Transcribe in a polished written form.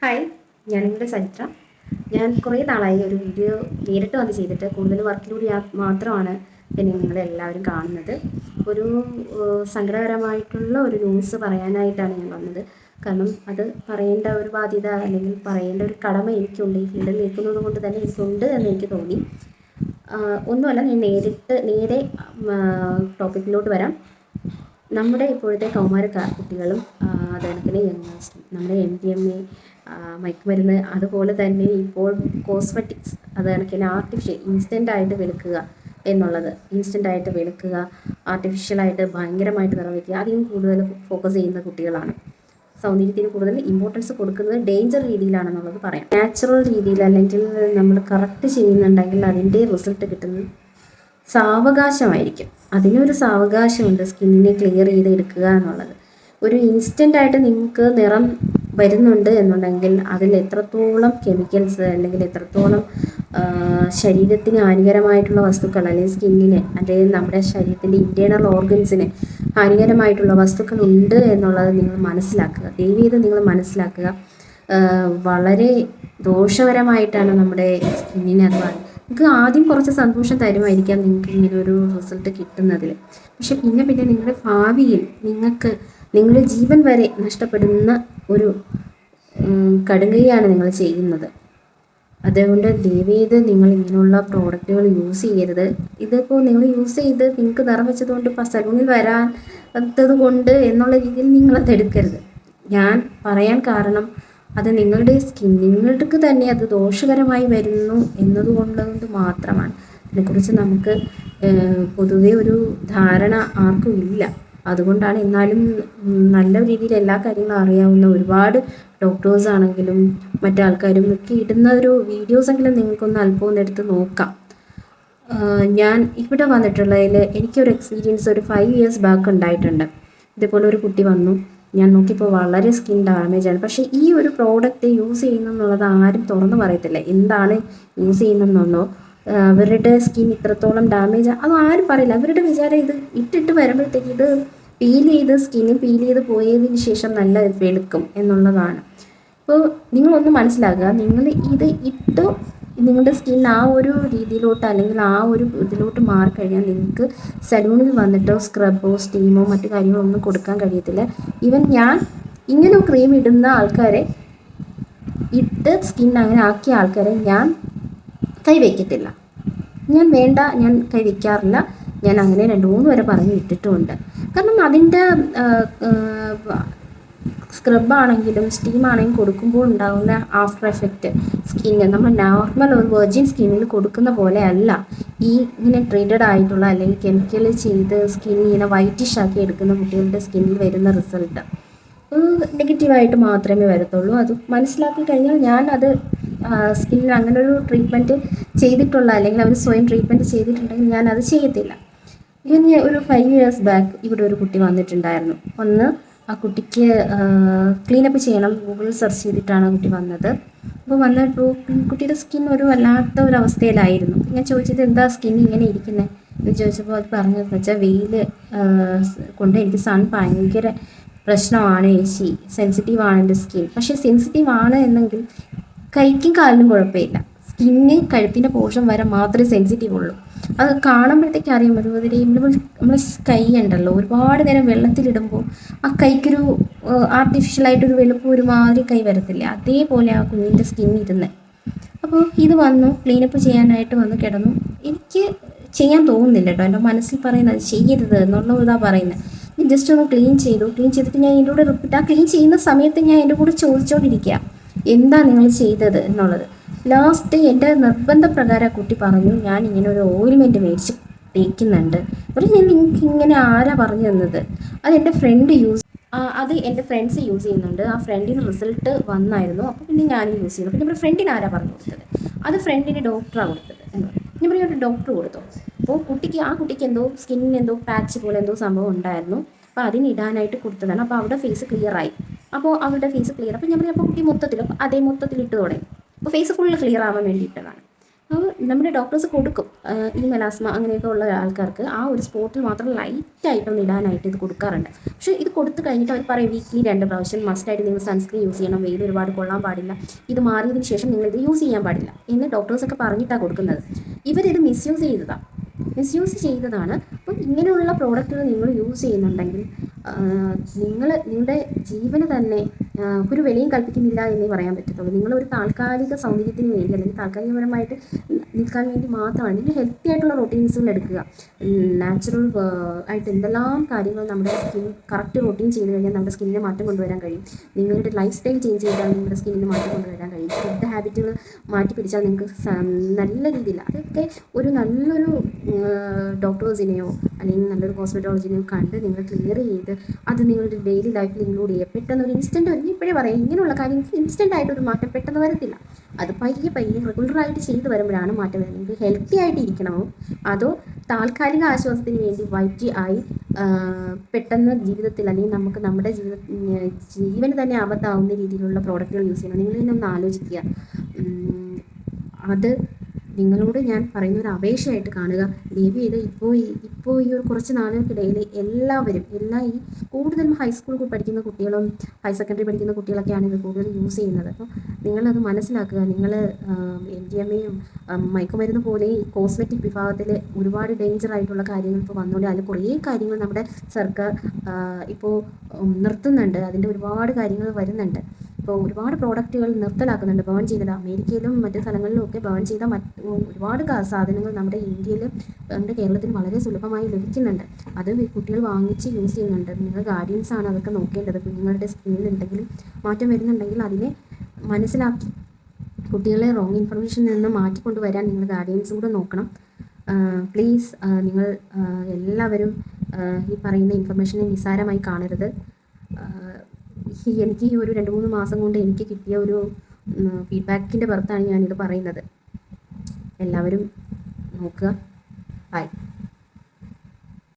Hi, ഞാനിവിടെ ചരിത്ര. ഞാൻ കുറേ നാളായി ഒരു വീഡിയോ നേരിട്ട് വന്ന് ചെയ്തിട്ട്. കൂടുതൽ വർക്കിലൂടെ മാത്രമാണ് പിന്നെ നിങ്ങളെല്ലാവരും കാണുന്നത്. ഒരു സങ്കടകരമായിട്ടുള്ള ഒരു ന്യൂസ് പറയാനായിട്ടാണ് ഞാൻ വന്നത്. കാരണം അത് പറയേണ്ട ഒരു ബാധ്യത അല്ലെങ്കിൽ പറയേണ്ട ഒരു കടമ എനിക്കുണ്ട്. ഈ ഫീൽഡിൽ നിൽക്കുന്നത് കൊണ്ട് തന്നെ എനിക്കുണ്ട് എന്ന് എനിക്ക് തോന്നി. ഒന്നുമല്ല, ഞാൻ നേരെ ടോപ്പിക്കിലോട്ട് വരാം. നമ്മുടെ ഇപ്പോഴത്തെ കൗമാരക്കാർ കുട്ടികളും അതുകണക്കിന് യങ്ങേഴ്സും നമ്മുടെ MDMA, മയക്കുമരുന്ന്, അതുപോലെ തന്നെ ഇപ്പോൾ കോസ്മെറ്റിക്സ്, അത് കണക്കിന് ഇൻസ്റ്റൻ്റായിട്ട് വെളുക്കുക എന്നുള്ളത്, ഇൻസ്റ്റൻ്റായിട്ട് വെളുക്കുക, ആർട്ടിഫിഷ്യലായിട്ട് ഭയങ്കരമായിട്ട് നിറവേറ്റുക, അധികം കൂടുതൽ ഫോക്കസ് ചെയ്യുന്ന കുട്ടികളാണ്. സൗന്ദര്യത്തിന് കൂടുതൽ ഇമ്പോർട്ടൻസ് കൊടുക്കുന്നത് ഡേഞ്ചർ രീതിയിലാണെന്നുള്ളത് പറയാം. നാച്ചുറൽ രീതിയിൽ അല്ലെങ്കിൽ നമ്മൾ കറക്റ്റ് ചെയ്യുന്നുണ്ടെങ്കിൽ അതിൻ്റെ റിസൾട്ട് കിട്ടുന്നത് സാവകാശമായിരിക്കും. അതിനൊരു സാവകാശമുണ്ട് സ്കിന്നിനെ ക്ലിയർ ചെയ്ത് എടുക്കുക എന്നുള്ളത്. ഒരു ഇൻസ്റ്റൻ്റായിട്ട് നിങ്ങൾക്ക് നിറം വരുന്നുണ്ട് എന്നുണ്ടെങ്കിൽ അതിൽ എത്രത്തോളം കെമിക്കൽസ് അല്ലെങ്കിൽ എത്രത്തോളം ശരീരത്തിന് ഹാനികരമായിട്ടുള്ള വസ്തുക്കൾ, അല്ലെങ്കിൽ സ്കിന്നിന് അല്ലെങ്കിൽ നമ്മുടെ ശരീരത്തിൻ്റെ ഇൻറ്റേർണൽ ഓർഗൻസിന് ഹാനികരമായിട്ടുള്ള വസ്തുക്കൾ ഉണ്ട് എന്നുള്ളത് നിങ്ങൾ മനസ്സിലാക്കുക. ദയവേത് നിങ്ങൾ മനസ്സിലാക്കുക. വളരെ ദോഷകരമായിട്ടാണ് നമ്മുടെ സ്കിന്നിന് അത്. നിങ്ങൾക്ക് ആദ്യം കുറച്ച് സന്തോഷം തരുമായിരിക്കാം നിങ്ങൾക്ക് ഇങ്ങനെ ഒരു റിസൾട്ട് കിട്ടുന്നതിൽ. പക്ഷെ പിന്നെ നിങ്ങളുടെ ഭാവിയിൽ നിങ്ങളുടെ ജീവൻ വരെ നഷ്ടപ്പെടുന്ന ഒരു കടുങ്കയാണ് നിങ്ങൾ ചെയ്യുന്നത്. അതുകൊണ്ട് ദയവേത് നിങ്ങൾ ഇങ്ങനെയുള്ള പ്രോഡക്റ്റുകൾ യൂസ് ചെയ്യരുത്. ഇതിപ്പോൾ നിങ്ങൾ യൂസ് ചെയ്ത് നിങ്ങൾക്ക് നിറം വെച്ചതുകൊണ്ട് ഇപ്പോൾ സലൂണിൽ വരാത്തത് കൊണ്ട് എന്നുള്ള രീതിയിൽ നിങ്ങളത് എടുക്കരുത്. ഞാൻ പറയാൻ കാരണം അത് നിങ്ങൾക്ക് തന്നെ അത് ദോഷകരമായി വരുന്നു എന്നതുകൊണ്ട് മാത്രമാണ്. ഇതിനെക്കുറിച്ച് നമുക്ക് പൊതുവെ ഒരു ധാരണ ആർക്കും ഇല്ല. അതുകൊണ്ടാണ്. എന്നാലും നല്ല രീതിയിൽ എല്ലാ കാര്യങ്ങളും അറിയാവുന്ന ഒരുപാട് ഡോക്ടേഴ്സാണെങ്കിലും മറ്റാൾക്കാരും ഒക്കെ ഇടുന്ന ഒരു വീഡിയോസെങ്കിലും നിങ്ങൾക്കൊന്ന് അല്പം ഒന്ന് എടുത്ത് നോക്കാം. ഞാൻ ഇവിടെ വന്നിട്ടുള്ളതിൽ എനിക്കൊരു എക്സ്പീരിയൻസ് ഒരു 5 years ബാക്ക് ഉണ്ടായിട്ടുണ്ട്. ഇതേപോലെ ഒരു കുട്ടി വന്നു. ഞാൻ നോക്കിയപ്പോൾ വളരെ സ്കിൻ ഡാമേജാണ്. പക്ഷേ ഈ ഒരു പ്രോഡക്റ്റ് യൂസ് ചെയ്യുന്നെന്നുള്ളത് ആരും തുറന്നു പറയത്തില്ല. എന്താണ് യൂസ് ചെയ്യുന്നതെന്നോ അവരുടെ സ്കിൻ ഇത്രത്തോളം ഡാമേജ് അത് ആരും പറയില്ല. അവരുടെ വിചാരം ഇത് ഇട്ടിട്ട് വരുമ്പോഴത്തേക്ക് ഇത് സ്കിന്ന് പീൽ ചെയ്ത് പോയതിന് ശേഷം നല്ല വെളുക്കും എന്നുള്ളതാണ്. അപ്പോൾ നിങ്ങളൊന്ന് മനസ്സിലാക്കുക, നിങ്ങൾ ഇത് ഇട്ട് നിങ്ങളുടെ സ്കിൻ ആ ഒരു രീതിയിലോട്ട് അല്ലെങ്കിൽ ആ ഒരു ഇതിലോട്ട് മാറിക്കഴിഞ്ഞാൽ നിങ്ങൾക്ക് സലൂണിൽ വന്നിട്ടോ സ്ക്രബോ സ്റ്റീമോ മറ്റു കാര്യങ്ങളോ ഒന്നും കൊടുക്കാൻ കഴിയത്തില്ല. ഈവൻ ഞാൻ ഇങ്ങനെ ക്രീം ഇടുന്ന ആൾക്കാരെ, ഇട്ട് സ്കിൻ അങ്ങനെ ആക്കിയ ആൾക്കാരെ ഞാൻ കൈവയ്ക്കത്തില്ല. ഞാൻ കൈവയ്ക്കാറില്ല. ഞാൻ അങ്ങനെ 2-3 വരെ പറഞ്ഞ് ഇട്ടിട്ടുമുണ്ട്. കാരണം അതിൻ്റെ സ്ക്രബാണെങ്കിലും സ്റ്റീമാണെങ്കിലും കൊടുക്കുമ്പോൾ ഉണ്ടാകുന്ന ആഫ്റ്റർ എഫക്റ്റ് സ്കിന്ന് നമ്മൾ നോർമൽ ഒരു വെർജിൻ സ്കിന്നിൽ കൊടുക്കുന്ന പോലെ അല്ല ഈ ഇങ്ങനെ ട്രീറ്റഡ് ആയിട്ടുള്ള അല്ലെങ്കിൽ കെമിക്കൽ ചെയ്ത് സ്കിൻ ഇങ്ങനെ വൈറ്റിഷ് ആക്കി എടുക്കുന്ന കുട്ടികളുടെ സ്കിന്നിൽ വരുന്ന റിസൾട്ട് നെഗറ്റീവായിട്ട് മാത്രമേ വരത്തുള്ളൂ. അത് മനസ്സിലാക്കി കഴിഞ്ഞാൽ ഞാൻ അത് സ്കിന്നിന് അങ്ങനെ ഒരു ട്രീറ്റ്മെൻറ്റ് ചെയ്തിട്ടുള്ള അല്ലെങ്കിൽ അവർ സ്വയം ട്രീറ്റ്മെൻറ്റ് ചെയ്തിട്ടുണ്ടെങ്കിൽ ഞാൻ അത് ചെയ്യത്തില്ല. ഇനി ഒരു 5 years ബാക്ക് ഇവിടെ ഒരു കുട്ടി വന്നിട്ടുണ്ടായിരുന്നു. ആ കുട്ടിക്ക് ക്ലീനപ്പ് ചെയ്യണം. ഗൂഗിളിൽ സെർച്ച് ചെയ്തിട്ടാണ് ആ കുട്ടി വന്നത്. അപ്പോൾ വന്നപ്പോൾ കുട്ടിയുടെ സ്കിൻ ഒരു വല്ലാത്ത ഒരു അവസ്ഥയിലായിരുന്നു. ഞാൻ ചോദിച്ചത് എന്താ സ്കിൻ ഇങ്ങനെ ഇരിക്കുന്നത് എന്ന് ചോദിച്ചപ്പോൾ അത് പറഞ്ഞതെന്ന് വെച്ചാൽ വെയിൽ കൊണ്ട് എനിക്ക് സൺ ഭയങ്കര പ്രശ്നമാണ് ചേച്ചി, സെൻസിറ്റീവാണ് എൻ്റെ സ്കിൻ. പക്ഷേ സെൻസിറ്റീവ് ആണ് എന്നെങ്കിൽ കൈക്കും കാലിനും കുഴപ്പമില്ല. സ്കിന്ന് കഴുത്തിൻ്റെ പോർഷൻ വരെ മാത്രമേ സെൻസിറ്റീവ് ഉള്ളൂ. അത് കാണുമ്പോഴത്തേക്ക് അറിയാൻ പറ്റും. നമ്മൾ കൈ ഉണ്ടല്ലോ, ഒരുപാട് നേരം വെള്ളത്തിലിടുമ്പോൾ ആ കൈക്കൊരു ആർട്ടിഫിഷ്യലായിട്ടൊരു വെളുപ്പ് ഒരുമാതിരി കൈ വരത്തില്ല. അതേപോലെ ആ കുഞ്ഞിൻ്റെ സ്കിൻ ഇരുന്ന്. അപ്പോൾ ഇത് വന്നു ക്ലീനപ്പ് ചെയ്യാനായിട്ട് വന്ന് കിടന്നു. എനിക്ക് ചെയ്യാൻ തോന്നുന്നില്ല കേട്ടോ. എൻ്റെ മനസ്സിൽ പറയുന്നത് ചെയ്യരുത് എന്നുള്ള ഇതാണ് പറയുന്നത്. ഞാൻ ജസ്റ്റ് ഒന്ന് ക്ലീൻ ചെയ്തിട്ട് ഞാൻ എൻ്റെ കൂടെ റിപ്പീറ്റ് ആ ക്ലീൻ ചെയ്യുന്ന സമയത്ത് ഞാൻ എൻ്റെ കൂടെ ചോദിച്ചുകൊണ്ടിരിക്കുക എന്താ നിങ്ങൾ ചെയ്തത് എന്നുള്ളത്. ലാസ്റ്റ് എൻ്റെ നിർബന്ധപ്രകാരം കുട്ടി പറഞ്ഞു ഞാൻ ഇങ്ങനെ ഒരു ഓയിൽമെൻറ്റ് മേടിച്ച് തേക്കുന്നുണ്ട്. നിങ്ങൾക്ക് ഇങ്ങനെ ആരാ പറഞ്ഞു തന്നത്? അത് എൻ്റെ ഫ്രണ്ട്സ് യൂസ് ചെയ്യുന്നുണ്ട്. ആ ഫ്രണ്ടിന് റിസൾട്ട് വന്നായിരുന്നു. അപ്പോൾ പിന്നെ ഞാനും യൂസ് ചെയ്യുന്നു. പിന്നെ നമ്മുടെ ഫ്രണ്ടിന് ആരാ പറഞ്ഞു കൊടുത്തത്? അത് ഫ്രണ്ടിന് ഡോക്ടറാണ് കൊടുത്തത് എന്ന് പറയും. ഞാൻ പറയും ഒരു ഡോക്ടർ കൊടുത്തോ? അപ്പോൾ ആ കുട്ടിക്ക് എന്തോ സ്കിന്നിന് എന്തോ പാച്ച് പോലെ എന്തോ സംഭവം ഉണ്ടായിരുന്നു. അപ്പോൾ അതിനിടാനായിട്ട് കൊടുത്തതാണ്. അപ്പോൾ അവിടെ ഫേസ് ക്ലിയറായി. അപ്പോൾ ഞാൻ പറയും അപ്പോൾ കുട്ടി മൊത്തത്തിലിട്ട് തുടങ്ങി. അപ്പോൾ ഫേസ് ഫുള്ള് ക്ലിയർ ആവാൻ വേണ്ടിയിട്ടതാണ്. നമ്മുടെ ഡോക്ടേഴ്സ് കൊടുക്കും. ഈ മെലാസ്മ അങ്ങനെയൊക്കെ ഉള്ള ആൾക്കാർക്ക് ആ ഒരു സ്പോട്ടിൽ മാത്രം ലൈറ്റായിട്ടൊന്ന് ഇടാനായിട്ട് ഇത് കൊടുക്കാറുണ്ട്. പക്ഷേ ഇത് കൊടുത്തു കഴിഞ്ഞിട്ട് അവർ പറയും വീക്ക്ലി 2 പ്രാവശ്യം മസ്റ്റായിട്ട് നിങ്ങൾ സൺസ്ക്രീൻ യൂസ് ചെയ്യണം, വെയിൽ ഒരുപാട് കൊള്ളാൻ പാടില്ല, ഇത് മാറിയതിന് ശേഷം നിങ്ങളിത് യൂസ് ചെയ്യാൻ പാടില്ല എന്ന് ഡോക്ടേഴ്സൊക്കെ പറഞ്ഞിട്ടാണ് കൊടുക്കുന്നത്. ഇവരിത് മിസ്യൂസ് ചെയ്തതാണ്. അപ്പം ഇങ്ങനെയുള്ള പ്രോഡക്റ്റുകൾ നിങ്ങൾ യൂസ് ചെയ്യുന്നുണ്ടെങ്കിൽ നിങ്ങളുടെ ജീവന് തന്നെ ഒരു വിലയും കൽപ്പിക്കുന്നില്ല എന്നേ പറയാൻ പറ്റത്തുള്ളൂ. നിങ്ങളൊരു താൽക്കാലിക സൗന്ദര്യത്തിന് വേണ്ടി അല്ലെങ്കിൽ താൽക്കാലികപരമായിട്ട് നിൽക്കാൻ വേണ്ടി മാത്രമാണ്. നിങ്ങൾ ഹെൽത്തി ആയിട്ടുള്ള റൊട്ടീൻസുകൾ എടുക്കുക. നാച്ചുറൽ ആയിട്ട് എന്തെല്ലാം കാര്യങ്ങൾ നമ്മുടെ സ്കിൻ കറക്റ്റ് റൊട്ടീൻ ചെയ്ത് കഴിഞ്ഞാൽ നമ്മുടെ സ്കിന്നിന് മാറ്റം കൊണ്ടുവരാൻ കഴിയും. നിങ്ങളുടെ ലൈഫ് സ്റ്റൈൽ ചേഞ്ച് ചെയ്താൽ നിങ്ങളുടെ സ്കിന്നിന് മാറ്റം കൊണ്ടുവരാൻ കഴിയും. ഫുഡ് ഹാബിറ്റുകൾ മാറ്റി പിടിച്ചാൽ നിങ്ങൾക്ക് നല്ല രീതിയിൽ അതൊക്കെ ഒരു നല്ലൊരു ഡോക്ടേഴ്സിനെയോ അല്ലെങ്കിൽ നല്ലൊരു ഹോസ്പിറ്റോളജിനെയോ കണ്ട് നിങ്ങൾ ക്ലിയർ ചെയ്ത് അത് നിങ്ങളുടെ ഡെയിലി ലൈഫിൽ ഇൻക്ലൂഡ് ചെയ്യുക. പെട്ടെന്ന് ഒരു ഇൻസ്റ്റൻറ്റ് ഇപ്പോഴേ പറയാം, ഇങ്ങനെയുള്ള കാര്യങ്ങൾക്ക് ഇൻസ്റ്റൻ്റ് ആയിട്ടൊരു മാറ്റം പെട്ടെന്ന് വരത്തില്ല. അത് പയ്യെ റെഗുലറായിട്ട് ചെയ്ത് വരുമ്പോഴാണ് മാറ്റം വരുന്നത്. നിങ്ങൾക്ക് ഹെൽത്തി ആയിട്ട് ഇരിക്കണമോ അതോ താൽക്കാലിക ആശ്വാസത്തിന് വേണ്ടി വൈറ്റി ആയി പെട്ടെന്ന് ജീവിതത്തിൽ അല്ലെങ്കിൽ നമുക്ക് നമ്മുടെ ജീവന് തന്നെ ആപത്താവുന്ന രീതിയിലുള്ള പ്രോഡക്റ്റുകൾ യൂസ് ചെയ്യണം. നിങ്ങൾ തന്നെ ഒന്ന് ആലോചിക്കുക. അത് നിങ്ങളോട് ഞാൻ പറയുന്ന ഒരു അപേക്ഷയായിട്ട് കാണുക. ദയവ് ചെയ്ത് ഇപ്പോൾ ഈ ഒരു കുറച്ച് നാളുകൾക്കിടയിൽ എല്ലാവരും ഈ കൂടുതലും ഹൈസ്കൂൾ പഠിക്കുന്ന കുട്ടികളും ഹയർ സെക്കൻഡറി പഠിക്കുന്ന കുട്ടികളൊക്കെയാണ് ഇത് കൂടുതൽ യൂസ് ചെയ്യുന്നത്. അപ്പോൾ നിങ്ങളത് മനസ്സിലാക്കുക. നിങ്ങൾ MDMA-യും മയക്കുമരുന്ന് പോലെ ഈ കോസ്മെറ്റിക് വിഭാഗത്തിൽ ഒരുപാട് ഡേഞ്ചർ ആയിട്ടുള്ള കാര്യങ്ങൾ ഇപ്പോൾ വന്നുകൊണ്ട് അതിൽ കുറേ കാര്യങ്ങൾ നമ്മുടെ സർക്കാർ ഇപ്പോൾ നിർത്തുന്നുണ്ട്. അതിൻ്റെ ഒരുപാട് കാര്യങ്ങൾ വരുന്നുണ്ട്. ഇപ്പോൾ ഒരുപാട് പ്രോഡക്റ്റുകൾ നിർത്തലാക്കുന്നുണ്ട്, ബേൺ ചെയ്തത്. അമേരിക്കയിലും മറ്റു സ്ഥലങ്ങളിലും ഒക്കെ ബേൺ ചെയ്ത ഒരുപാട് സാധനങ്ങൾ നമ്മുടെ ഇന്ത്യയിലും നമ്മുടെ കേരളത്തിൽ വളരെ സുലഭമായി ലഭിക്കുന്നുണ്ട്. അത് കുട്ടികൾ വാങ്ങിച്ച് യൂസ് ചെയ്യുന്നുണ്ട്. നിങ്ങൾ ഗാർഡിയൻസാണ് അതൊക്കെ നോക്കേണ്ടത്. കുഞ്ഞുങ്ങളുടെ സ്കിന്നിൽ എന്തെങ്കിലും മാറ്റം വരുന്നുണ്ടെങ്കിൽ അതിനെ മനസ്സിലാക്കി കുട്ടികളെ റോങ് ഇൻഫർമേഷനിൽ നിന്ന് മാറ്റിക്കൊണ്ടുവരാൻ നിങ്ങൾ ഗാർഡിയൻസും കൂടെ നോക്കണം. പ്ലീസ് നിങ്ങൾ എല്ലാവരും ഈ പറയുന്ന ഇൻഫർമേഷനെ നിസ്സാരമായി കാണരുത്. എനിക്ക് ഈ ഒരു 2-3 മാസം കൊണ്ട് എനിക്ക് കിട്ടിയ ഒരു ഫീഡ്ബാക്കിൻ്റെ പുറത്താണ് ഞാനിത് പറയുന്നത്. എല്ലാവരും നോക്കുക. ബൈ.